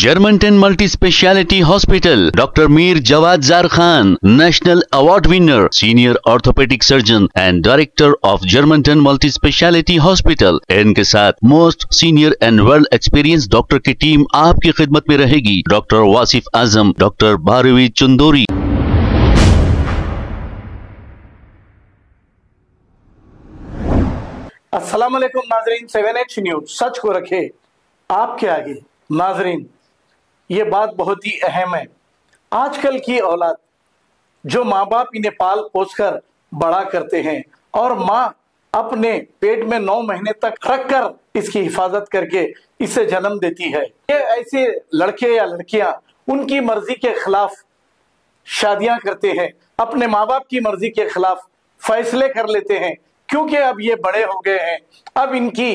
Germantown Multi Speciality Hospital, Dr. Mir Jawad Zar Khan, National Award winner, Senior Orthopedic Surgeon and Director of Germantown Multi Speciality Hospital। इनके साथ most senior and world experience doctor की team आपकी खिदमत में रहेगी। Doctor Wasif Azam, doctor Bharvi Chandori. अस्सलाम वालेकुम नाजरीन, 7H न्यूज सच को रखे आपके आगे। नाजरीन, ये बात बहुत ही अहम है। आजकल की औलाद जो माँ बाप इन्हें पाल पोस कर बड़ा करते हैं और माँ अपने पेट में 9 महीने तक रखकर इसकी हिफाजत करके इसे जन्म देती है। ये ऐसे लड़के या लड़कियां उनकी मर्जी के खिलाफ शादियां करते हैं, अपने माँ बाप की मर्जी के खिलाफ फैसले कर लेते हैं, क्योंकि अब ये बड़े हो गए हैं, अब इनकी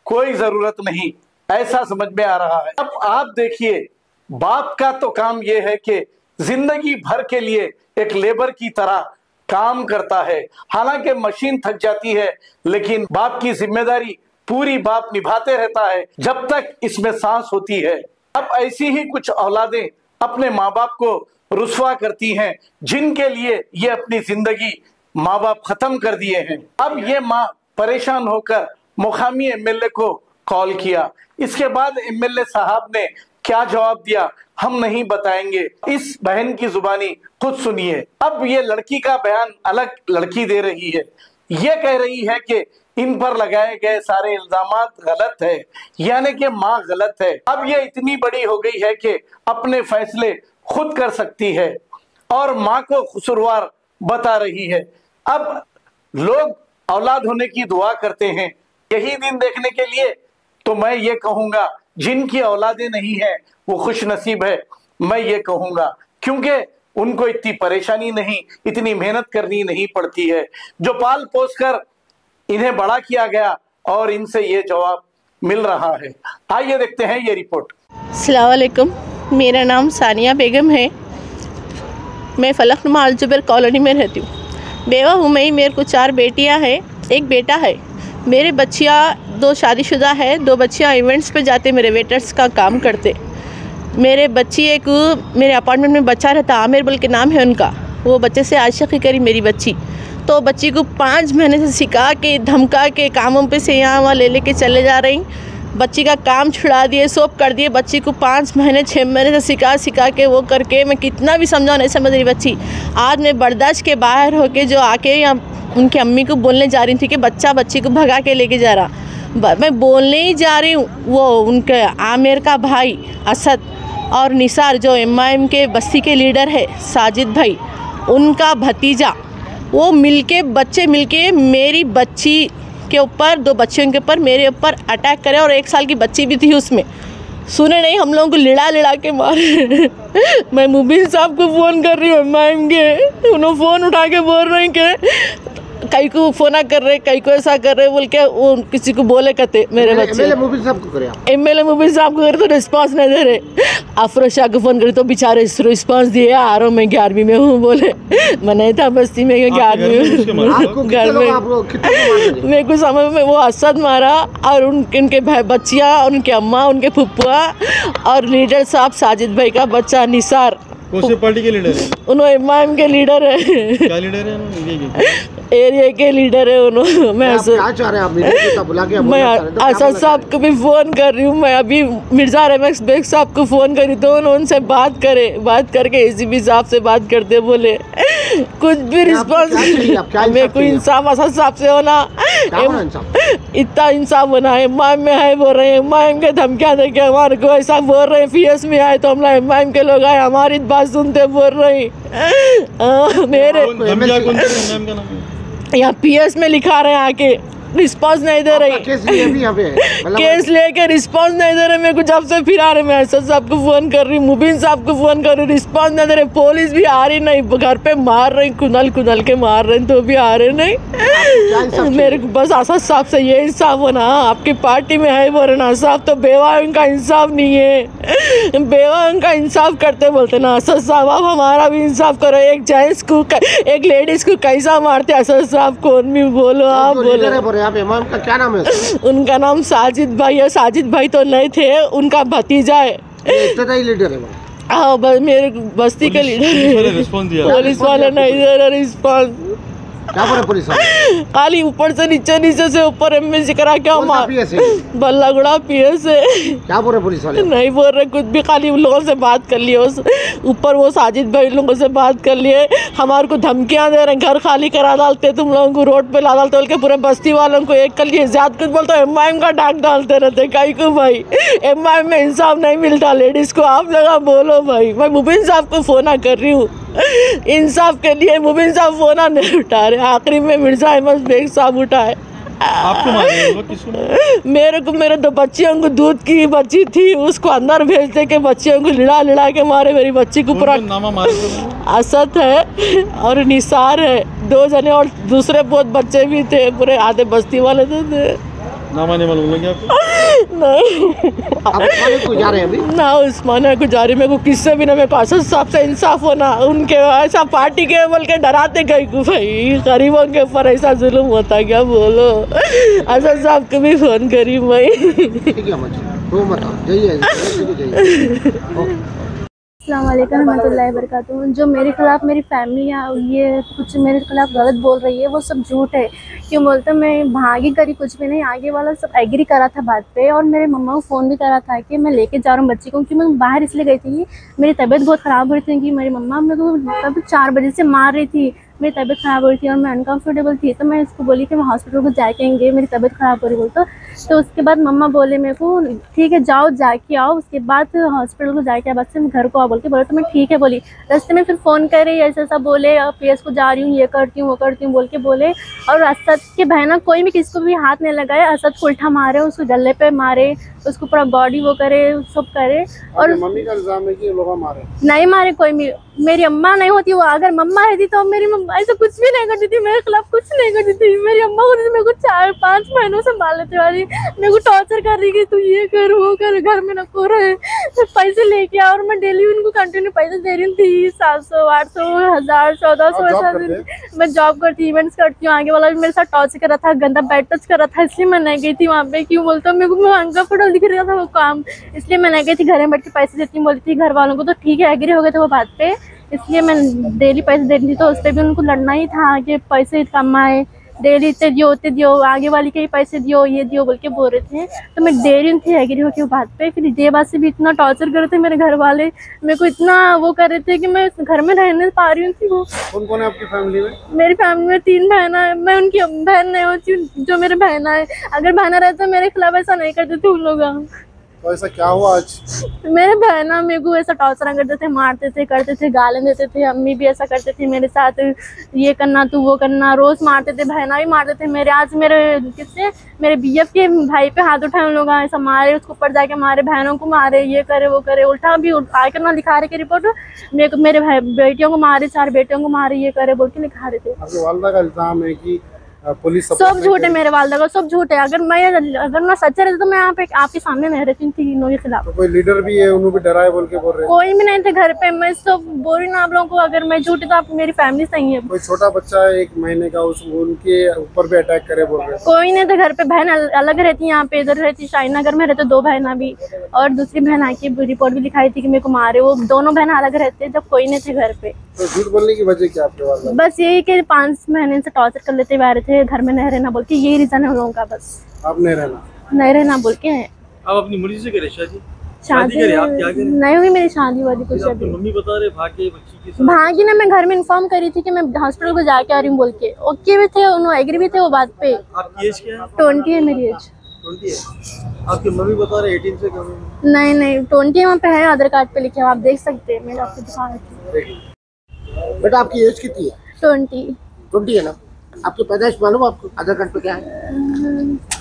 कोई जरूरत नहीं, ऐसा समझ में आ रहा है। अब आप देखिए, बाप का तो काम ये है कि जिंदगी भर के लिए एक लेबर की तरह काम करता है। हालांकि मशीन थक जाती है, लेकिन बाप की जिम्मेदारी पूरी बाप निभाते रहता है जब तक इसमें सांस होती है। अब ऐसी ही कुछ औलादें अपने माँ बाप को रुस्वा करती हैं, जिनके लिए ये अपनी जिंदगी माँ बाप खत्म कर दिए हैं। अब ये माँ परेशान होकर मुकामी एमएलए को कॉल किया। इसके बाद एमएलए साहब ने क्या जवाब दिया हम नहीं बताएंगे, इस बहन की जुबानी खुद सुनिए। अब ये लड़की का बयान अलग लड़की दे रही है। ये कह रही है कि इन पर लगाए गए सारे इल्जामात गलत है, यानी कि माँ गलत है। अब ये इतनी बड़ी हो गई है कि अपने फैसले खुद कर सकती है और माँ को कसूरवार बता रही है। अब लोग औलाद होने की दुआ करते हैं यही दिन देखने के लिए, तो मैं ये कहूंगा जिनकी औलादें नहीं है वो खुश नसीब है। मैं ये कहूंगा क्योंकि उनको इतनी परेशानी नहीं, इतनी मेहनत करनी नहीं पड़ती है, जो पाल पोस कर इन्हें बड़ा किया गया और इनसे ये जवाब मिल रहा है। आइए देखते हैं ये रिपोर्ट। अस्सलाम वालेकुम, मेरा नाम सानिया बेगम है। मैं फलकनुमा अलजुबैर कॉलोनी में रहती हूँ। बेवा हूँ मैं। मेरे को 4 बेटियाँ हैं, एक बेटा है। मेरे बच्चियाँ 2 शादीशुदा है, 2 बच्चियाँ इवेंट्स पे जाते, मेरे वेटर्स का काम करते। मेरे बच्ची एक मेरे अपार्टमेंट में बच्चा रहता, आमिर बोल के नाम है उनका। वो बच्चे से आशिकी करी मेरी बच्ची, तो बच्ची को 5 महीने से सिखा के धमका के कामों पे से यहाँ वहाँ ले के चले जा रही। बच्ची का काम छुड़ा दिए, सब कर दिए। बच्ची को 5 महीने 6 महीने से सिखा के वो करके मैं कितना भी समझाऊँ नहीं समझ रही बच्ची। आज मैं बर्दाश्त के बाहर होके जो आके यहाँ उनकी अम्मी को बोलने जा रही थी कि बच्ची को भगा के लेके जा रहा। मैं बोलने ही जा रही हूँ, वो उनके आमिर का भाई असद और निसार जो MIM के बस्ती के लीडर है साजिद भाई, उनका भतीजा, वो बच्चे मिलके मेरी बच्ची के ऊपर, 2 बच्चियों के ऊपर, मेरे ऊपर अटैक करे और 1 साल की बच्ची भी थी उसमें। सुने नहीं, हम लोगों को लिड़ा के मारे। मैं मुबीन साहब को फ़ोन कर रही हूँ MIM के, उन्होंने फ़ोन उठा के बोल रहे हैं कि कई को फ़ोन कर रहे, कई को ऐसा कर रहे बोल के वो किसी को बोले कहते मेरे बच्चे। एमएलए मुबीन साहब को करे तो रिस्पांस नहीं दे रहे। अफरोज शाह को फ़ोन करे तो बेचारे रिस्पांस दिए, आ रहा हूँ मैं 11वीं में हूँ बोले। मैं नहीं था बस्ती में 11वीं में, घर में मेरे को समझ में वो असद मारा और उनके भाई बच्चियाँ, उनके अम्मा, उनके फुप्पा और लीडर साहब साजिद भाई का बच्चा निसार। कौन सी पार्टी के लीडर है? उन्होंने MIM के लीडर है। क्या लीडर है? एरिया के लीडर है उन्होंने। मैं असद साहब को भी फ़ोन कर रही हूँ। मैं अभी मिर्ज़ा रमेश बेग साहब को फ़ोन करी तो उनसे बात करके ACP साहब से बात करते, बोले कुछ भी रिस्पॉन्स। मेरे को इंसाफ असद साहब से होना, इतना इंसाफ होना है। MIM में है बोल रहे हैं, MIM के धमकियाँ दे के हमारे को ऐसा बोल रहे हैं। PS में आए तो हम लोग MIM के लोग आए, हमारी बात सुनते बोल रही। मेरे यहाँ PS में लिखा रहे हैं आके, रिस्पांस नहीं दे रही। केस लेके रिस्पांस नहीं दे रहे। मेरे को जब से फिर आ रहे, मैं असद साहब को फ़ोन कर रही, मुबीन साहब को फ़ोन कर रही, रिस्पांस नहीं दे रहे। पुलिस भी आ रही नहीं, घर पे मार रही, कुनल के मार रहे तो भी आ रहे नहीं। मेरे को बस असद साहब से ये इंसाफ होना। आपकी पार्टी में है बोल रहे ना साहब, तो बेवाओं का इंसाफ नहीं है। बेवाओं का इंसाफ करते बोलते ना असद साहब, आप हमारा भी इंसाफ करो। एक जेंट्स को, एक लेडीज को कैसा मारते असद साहब, कौन भी बोलो आप बोलो। यहाँ पे इमाम का क्या नाम है? उनका नाम साजिद भाई है। साजिद भाई तो नहीं थे, उनका भतीजा है। इतना ही लीडर है वो। हाँ मेरे बस्ती का लीडर है। रिस्पॉन्स दिया पुलिस वाला नहीं दे रहा रिस्पॉन्स। क्या बोले पुलिस वाले? खाली ऊपर से नीचे, नीचे से ऊपर एमएससी करा क्या मार बल्लागुड़ा पीएस है। क्या बोल रहे पुलिस वाले? नहीं बोल रहे कुछ भी, खाली उन लोगों से बात कर लिए, उस ऊपर वो साजिद भाई लोगों से बात कर लिए, हमारे को धमकियां दे रहे, घर खाली करा डालते, तुम लोगों को रोड पे ला डालते बोल के पूरे बस्ती वालों को एक कर लिए। ज्यादा कुछ बोलते एमआईएम का डाक डालते रहते। कहीं को भाई एमआईएम में इंसाफ नहीं मिलता लेडीज को, आप लोग बोलो भाई। मैं मुबीन साहब को फोन कर रही हूँ इंसाफ के लिए, मुबीन साहब फोन नहीं उठा रहे। आखिरी में मिर्जा अहमद बेग साहब उठाए। आपको मारे किसको? मेरे को, मेरे 2 बच्चियों को, दूध की बच्ची थी उसको अंदर भेजते के बच्चियों को लिड़ा के मारे। मेरी बच्ची को पूरा नामा मारे। असद है और निसार है, 2 जने और दूसरे बहुत बच्चे भी थे, पूरे आधे बस्ती वाले थे। नामा नहीं मालूम लगे आपको? नहीं को जा रहे हैं अभी ना उस्मानिया को जा रही। मेरे को किससे भी ना, मेरे को असद साहब से इंसाफ होना। उनके ऐसा पार्टी के बोल के डराते कहीं को भाई, गरीबों के ऊपर ऐसा जुल्म होता क्या बोलो। असद साहब को भी फोन करी मैं। अस्सलाम वालेकुम रहमतुल्लाहि व बरकातुहू। जो मेरे खिलाफ़ मेरी फैमिली ये कुछ मेरे खिलाफ़ गलत बोल रही है वो सब झूठ है। क्यों बोलते मैं भागी करी कुछ भी नहीं, आगे वाला सब एग्री करा था बात पे, और मेरे मम्मा को फ़ोन भी करा था कि मैं लेके जा रहा हूँ बच्ची को। क्योंकि मैं बाहर इसलिए गई थी, मेरी तबीयत बहुत ख़राब हो रही थी कि मेरी मम्मा मेरे को तब 4 बजे से मार रही थी, मेरी तबीयत ख़राब हो रही थी और मैं अनकम्फर्टेबल थी। तो मैं इसको बोली कि मैं हॉस्पिटल को जाएंगे, मेरी तबीयत ख़राब हो रही बोलते। तो उसके बाद मम्मा बोले मेरे को ठीक है जाओ जाके आओ, उसके बाद हॉस्पिटल को जाके बस से घर को आओ बोल के बोले। तो मैं ठीक है बोली। रास्ते में फिर फ़ोन कर रही ऐसा ऐसा बोले, पीएस को जा रही हूँ, ये करती हूँ वो करती हूँ बोल के बोले। और असद के बहना कोई भी किसी को भी हाथ नहीं लगाए, असद को उल्टा मारे, उसको गले पे मारे, उसको पूरा बॉडी वो करे सब करे। और मम्मी का इल्जाम है कि ये लोग मारे? नहीं मारे कोई भी। मेरी अम्मा नहीं होती, वो अगर मम्मा रहती तो मेरी मम्मा ऐसा कुछ भी नहीं करती थी, मेरे खिलाफ कुछ नहीं करती थी। मेरी अम्मा होती थी, मेरे को 4-5 महीनों से संभाल लेते वाली, मेरे को टॉर्चर कर रही कि तू ये कर वो कर, घर में नको रहे, पैसे लेके आ। और मैं डेली उनको कंटिन्यू पैसे दे रही थी, 700, 800, 1000, 1400 ऐसा। मैं जॉब करती, इवेंट्स करती हूँ। आगे वाला भी मेरे साथ टॉर्चर कर रहा था, गंदा बैड टच कर रहा था, इसलिए मैं नहीं गई थी वहाँ पे। क्यों बोलता मेरे को अनकम्फर्टेबल दिख रहा था वो काम, इसलिए मैं नहीं गई थी। घर में बैठ के पैसे देती हूँ बोलती थी घर वालों को, तो ठीक है एग्री हो गए थे वो बात पे, इसलिए मैं डेली पैसे दे रही थी। तो उस पर भी उनको लड़ना ही था कि पैसे कमाए, डेली इतने दियो उतने दियो, आगे वाली के ही पैसे दियो ये दियो बोल के बोल रहे थे। तो मैं दे रही थी एग्री हो के बात पे। फिर ये बात से भी इतना टॉर्चर कर रहे थे मेरे घर वाले, मेरे को इतना वो कर रहे थे कि मैं घर में रहने पा रही हूँ थी। वो कौन कौन है आपकी फैमिली में? मेरी फैमिली में 3 बहना है, मैं उनकी बहन नहीं होती हूँ। जो मेरे बहना है, अगर बहना रहता मेरे खिलाफ ऐसा नहीं करते थे उन लोग। तो ऐसा क्या हुआ आज? मेरे बहना मेरे को ऐसा टॉर्चर करते थे, मारते थे, करते थे, गालें देते थे। अम्मी भी ऐसा करते थे मेरे साथ, ये करना तू वो करना, रोज मारते थे। बहना भी मारते थे मेरे। आज मेरे मेरे बीएफ के भाई पे हाथ उठाए उन लोग, ऐसा मारे, उसको ऊपर जाके मारे, बहनों को मारे, ये करे वो करे, उल्टा भी आकर ना दिखा रहे के रिपोर्ट मेरे बेटियों को मारे, 4 बेटियों को मारे, ये करे बोल के दिखा रहे थे। आपके वालिदा का इल्जाम है कि पुलिस सब झूठ है, मेरे वालिदा का सब झूठ है। अगर मैं सच्चा रहती तो मैं यहाँ पे आपके सामने नहीं रहती थी तीनों के खिलाफ। तो कोई लीडर भी है, उन्होंने भी डराए बोल के बोल रहे हैं? कोई भी नहीं थे घर पे। मैं सब बोल रही हूँ आप लोगों को, अगर मैं झूठी तो आप मेरी फैमिली सही है। कोई छोटा बच्चा है 1 महीने का, उनके ऊपर भी अटैक करे बोल रहे हैं? कोई नहीं था घर पे। बहन अलग रहती है, यहाँ पे इधर रहती शाहीन नगर में रहते 2 बहना भी, और दूसरी बहन आके रिपोर्ट भी लिखाई थी कि मेरे को मारे। वो दोनों बहन अलग रहते जब कोई नहीं थे घर पे। तो झूठ बोलने की वजह क्या आपके वालिदा? बस यही कि 5 महीने से टॉर्चर कर लेते हुए आ रहे थे, घर में नहीं रहना बोल के, यही रीजन है उन लोगों का। बस आप नहीं रहना बोल के है। आप अपनी मर्जी से करे शादी करे, आप क्या करें? नहीं हुई मेरी शादी वादी कुछ अभी। मम्मी बता रहे भागे बच्ची के साथ। भागी ना, मैं घर में इन्फॉर्म करी थी कि मैं हॉस्पिटल को जाके आ रही हूँ बोल के। ओके भी थे, उन्होंने एग्री भी थे वो बात पे। आपकी एज क्या है? 20 है मेरी एज। 20 है। आपकी मम्मी बता रहे 18 से कम है? नहीं 20 वहाँ पे है, आधार कार्ड पे लिखे, आप देख सकते हैं। मैं आपको दिखा रही हूँ। बेटा आपकी एज कितनी है? 20 है ना? आपकी पैदाइश मालूम आपको? आधार कार्ड पे क्या है?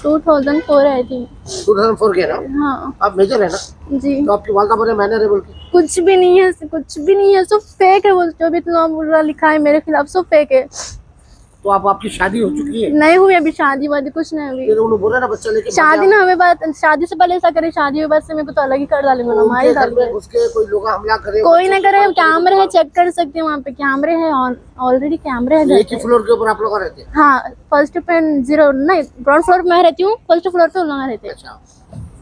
2004 है थी। 2004 के ना? हाँ। आप मेजर है ना? जी। तो आपकी वालिदा बोले मैंने बोल के? कुछ भी नहीं है, कुछ भी नहीं है, सब फेक है। वो जो भी इतना बुरा लिखा है मेरे खिलाफ सब फेक है। तो आपकी शादी हो चुकी है? नहीं हुई अभी शादी वादी कुछ नहीं हुई। उन्होंने बोला ना बच्चा लेके शादी ना हमें बात, शादी से पहले ऐसा करे, शादी हुई बात से मेरे को तो अलग ही कर डालेंगे हमारे घर में। उसके कोई लोग हमला करे? कोई ना करे, कैमरे है, चेक कर सकते हैं, वहाँ पे कैमरे है, ऑलरेडी कैमरे है। एक ही फ्लोर के ऊपर आप लोग रहते हैं? हाँ, फर्स्ट पे 0 नहीं, ग्राउंड फ्लोर में रहती हूँ, फर्स्ट फ्लोर पे उन लोग रहते हैं। अच्छा,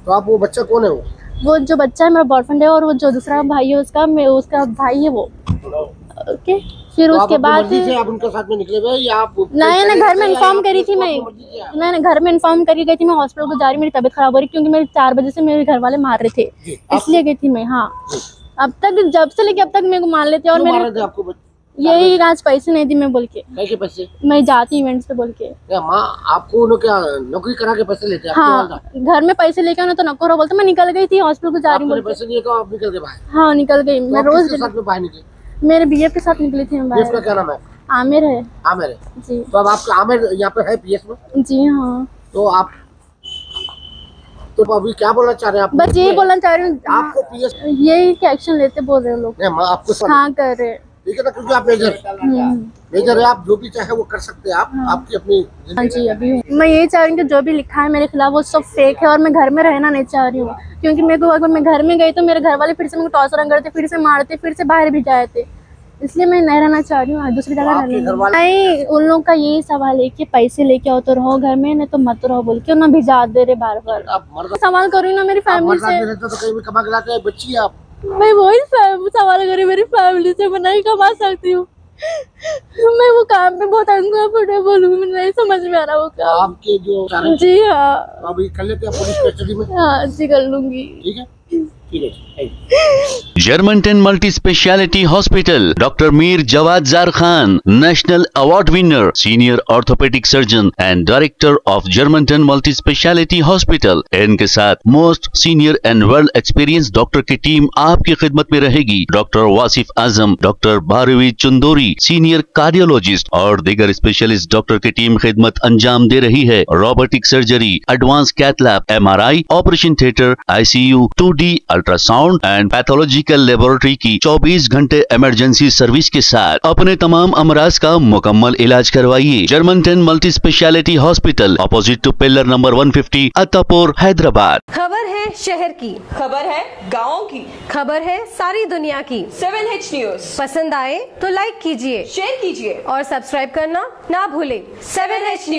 तो आप वो बच्चा कौन है? वो वो जो बच्चा है मेरा बॉयफ्रेंड है, और वो जो दूसरा भाई है उसका भाई है वो। ओके, फिर उसके बाद आप उनके साथ में निकले हुए या आप? नहीं, घर में इन्फॉर्म करी थी मैं। नहीं, घर में इन्फॉर्म करी गई थी। मैं हॉस्पिटल को जा रही, मेरी तबीयत खराब हो रही क्योंकि मेरे 4 बजे से मेरे घर वाले मार रहे थे, इसलिए गई थी मैं। हाँ, अब तक जब से लेके अब तक मेरे को मान लेते। और मेरे आपको यही आज पैसे नहीं दी मैं बोल के। कैसे पैसे? मैं जाती इवेंट्स पे बोल के। माँ आपको उन्होंने क्या नौकरी करा के पैसे लेते हैं? हाँ, घर में पैसे लेके आना तो नको रहो बोलते। मैं निकल गई थी हॉस्पिटल को जा रही हूँ। पैसे नहीं आप निकल के बाहर? हाँ, निकल गई मैं। रोज बाहर निकली? मेरे बीएफ के साथ निकली थी मैं। क्या नाम है? आमिर है। आमिर है जी। तो अब आपका आमिर यहाँ पे है पीएस में? जी हाँ। तो आप तो अभी क्या बोलना चाह रहे हैं आप? बस यही बोलना चाह रही हूँ आपको पीएस यही एक्शन लेते बोल रहे हैं लोग। आपको हाँ कर रहे हैं। ठीक है ना, क्योंकि आप मेजर है, आप जो भी चाहे वो कर सकते हैं। आप आपकी अपनी। हाँ जी, अभी मैं यही चाह रही हूँ कि जो भी लिखा है मेरे खिलाफ वो सब फेक है, और मैं घर में रहना नहीं चाह रही हूँ। क्योंकि मेरे को अगर मैं घर में गई तो मेरे घर वाले फिर से मेरे को टॉर्चर करते, फिर से मारते, फिर से बाहर भी जाए थे। इसलिए मैं नहीं रहना चाह रही हूँ, दूसरी जगह रहना नहीं। उन लोग का यही सवाल है कि पैसे लेके आओ तो रहो घर में, नहीं तो मत रहो बोल के उन्हें भिजा दे रहे बार बार। सवाल करूँ ना मेरी फैमिली से। तो कहीं भी कमा के लाते हैं बच्ची आप। मैं वही सवाल करी मेरी फैमिली से। मैं नहीं कमा सकती हूँ। मैं वो काम पे बहुत अनकंफर्टेबल हूँ, नहीं समझ में आ रहा वो काम। आपके जो जी हाँ, अभी कर लेते हैं पुलिस कस्टडी में? हाँ जी, कर लूंगी। ठीक है। Germanten multi speciality hospital, doctor Mir Jawad Jar Khan, national award winner, senior orthopaedic surgeon and director of Germanten multi speciality hospital. इनके साथ most senior and well experience doctor की टीम आपकी खिदमत में रहेगी। Doctor Wasif Azam, doctor Bharvi Chandori, senior cardiologist और दीगर स्पेशलिस्ट डॉक्टर की टीम खिदमत अंजाम दे रही है। Robotic surgery, advance cath lab, MRI, operation theatre, ICU, 2D ultrasound and pathological laboratory की 24 घंटे इमरजेंसी सर्विस के साथ अपने तमाम अमराज का मुकम्मल इलाज करवाइए। Germanten multi speciality hospital, opposite to pillar number 150, Attapur, Hyderabad. खबर है शहर की, खबर है गाँव की, खबर है सारी दुनिया की। 7H न्यूज पसंद आए तो लाइक कीजिए, शेयर कीजिए और सब्सक्राइब करना ना भूले। 7H news.